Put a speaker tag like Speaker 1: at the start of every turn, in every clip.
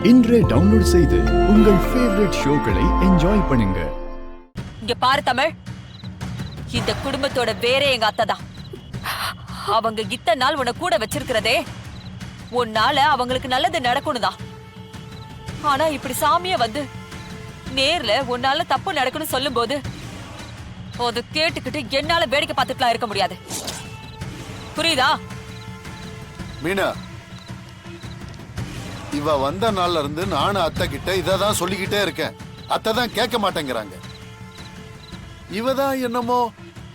Speaker 1: இன்றே டவுன்லோட் செய்து உங்கள் ஃபேவரட் ஷோக்களை என்ஜாய் பண்ணுங்க.
Speaker 2: இங்க பாரு தமிழ், இந்த குடும்பத்தோட வேறே எங்க அத்தை தான். அவங்க இத்தனை நாள் உன்னை கூட வச்சிருக்கிறதே உன்னால அவங்களுக்கு நல்லது நடக்கணும் தான். ஆனா இப்படி சாமிய வந்து நேர்ல உன்னால தப்பு நடக்கணும் சொல்லும் போது அது கேட்டுக்கிட்டு என்னால வேடிக்கை பார்த்துட்டுலாம் இருக்க முடியாது. புரியுதா?
Speaker 3: மீனா, இவ வந்த நாள்ல இருந்து நானும் அத்தை கிட்ட இததான் சொல்லிக்கிட்டே இருக்கேன். அத்தை தான் கேட்க மாட்டேங்கிறாங்க. இவதான் என்னமோ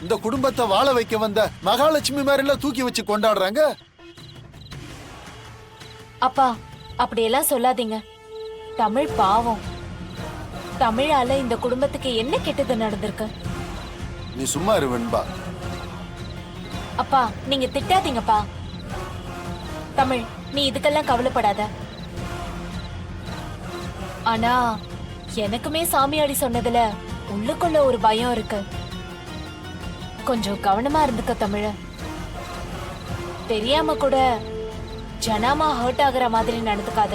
Speaker 3: இந்த குடும்பத்தை வாழ வைக்க வந்த மகாலட்சுமி மாதிரி தூக்கி வச்சு கொண்டாடுறாங்க.
Speaker 4: அப்பா, அப்படியெல்லாம் சொல்லாதீங்க. தமிழ் பாவம். தமிழால இந்த குடும்பத்துக்கு என்ன கெட்டது நடந்திருக்கு?
Speaker 3: நீ சும்மா இரு வெண்பா.
Speaker 4: அப்பா, நீங்க திட்டாதீங்கப்பா. தமிழ், நீ இதுக்கெல்லாம் கவலைப்படாத. ஆனா எனக்குமே சாமியாடி சொன்னதுல உள்ளுக்குள்ள ஒரு பயம் இருக்கு. கொஞ்சம் கவனமா இருந்துக்க தமிழ. தெரியாம கூட ஜனாமா ஹர்ட் ஆகுற மாதிரி நடந்துக்காத.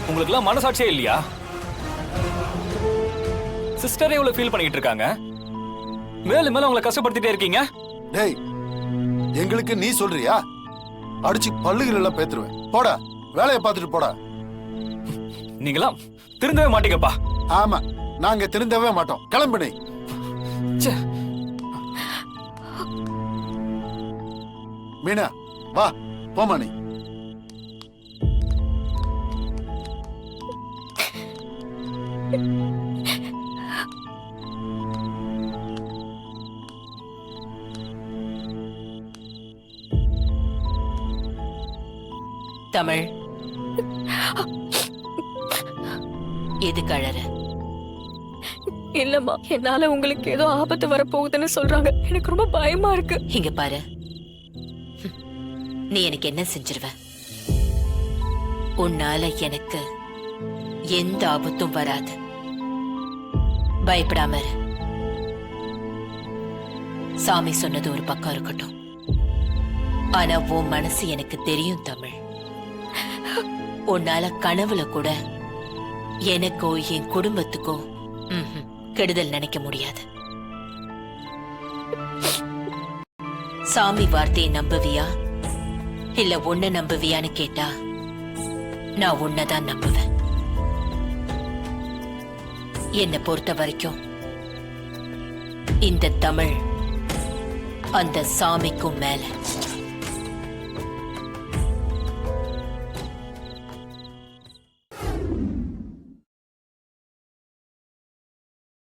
Speaker 5: உங்களுக்கு எல்லாம் மனசாட்சியே இல்லையா? சிஸ்டரே இவ்வளவு ஃபீல் பண்ணிட்டு இருக்காங்க, மேலும் மேலும் உங்களை கஷ்டப்படுத்திட்டே இருக்கீங்க.
Speaker 3: டேய், எங்களுக்கு நீ சொல்றியா? அடிச்சு பல்லுகள் எல்லாம் பேத்துருவேன். போடா, வேலையை பார்த்துட்டு போடா.
Speaker 5: நீங்களாம் திருந்தவே மாட்டீங்கப்பா.
Speaker 3: ஆமா, நாங்க திருந்தவே மாட்டோம். கிளம்பு நீ. மீனா, வா போமா நீ.
Speaker 2: தமிழ், எது கழற?
Speaker 6: இல்லம்மா, என்னால உங்களுக்கு ஏதோ ஆபத்து வரப்போகுதுன்னு சொல்றாங்க. எனக்கு ரொம்ப பயமா இருக்கு.
Speaker 2: இங்க பாரு, நீ எனக்கு என்ன செஞ்சிருவ? உன்னால எனக்கு எந்த ஆபத்தும் வராது. பயப்படாம இரு. சாமி சொன்னது ஒரு பக்கம் இருக்கட்டும், ஆனா உன் மனசு எனக்கு தெரியும் தமிழ். உன்னால கனவுல கூட எனக்கோ என் குடும்பத்துக்கோ கெடுதல் நினைக்க முடியாது. சாமி வார்த்தையை நம்புவியா இல்ல உன்னை நம்புவியான்னு கேட்டா நான் உன்னைதான் நம்புவேன். என்னை பொறுத்த வரைக்கும் இந்த தமிழ் அந்த சாமிக்கும் மேல.